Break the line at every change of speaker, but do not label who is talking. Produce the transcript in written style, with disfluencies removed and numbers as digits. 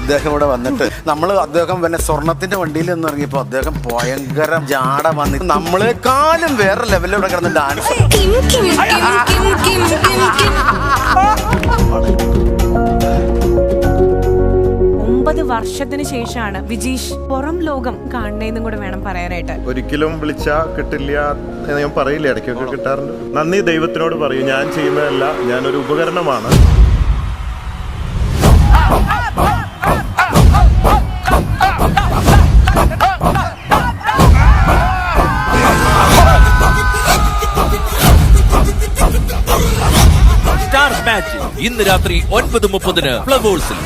അദ്ദേഹം ഇവിടെ വന്നിട്ട് അദ്ദേഹം പിന്നെ സ്വർണത്തിന്റെ വണ്ടിയിൽ നിന്ന് ഇറങ്ങിയപ്പോ അദ്ദേഹം ഭയങ്കര ജാട വന്ന് നമ്മളെക്കാളും വേറെ ലെവലിൽ ഇവിടെ കിടന്ന് ഡാൻസ്.
9 വർഷത്തിന് ശേഷമാണ് വിജീഷ് പുറം ലോകം കാണുന്നതെന്നും കൂടെ വേണം പറയാനായിട്ട്.
ഒരിക്കലും വിളിച്ചാ കിട്ടില്ല എന്ന് ഞാൻ പറയില്ല, ഇടയ്ക്കൊക്കെ കിട്ടാറുണ്ട്. നന്ദി ദൈവത്തിനോട് പറയും. ഞാൻ ചെയ്യുന്നതല്ല, ഞാനൊരു ഉപകരണമാണ്.
സ്റ്റാർ മാച്ച് ഇന്ന് രാത്രി 9:30 ഫ്ലവേഴ്സിൽ.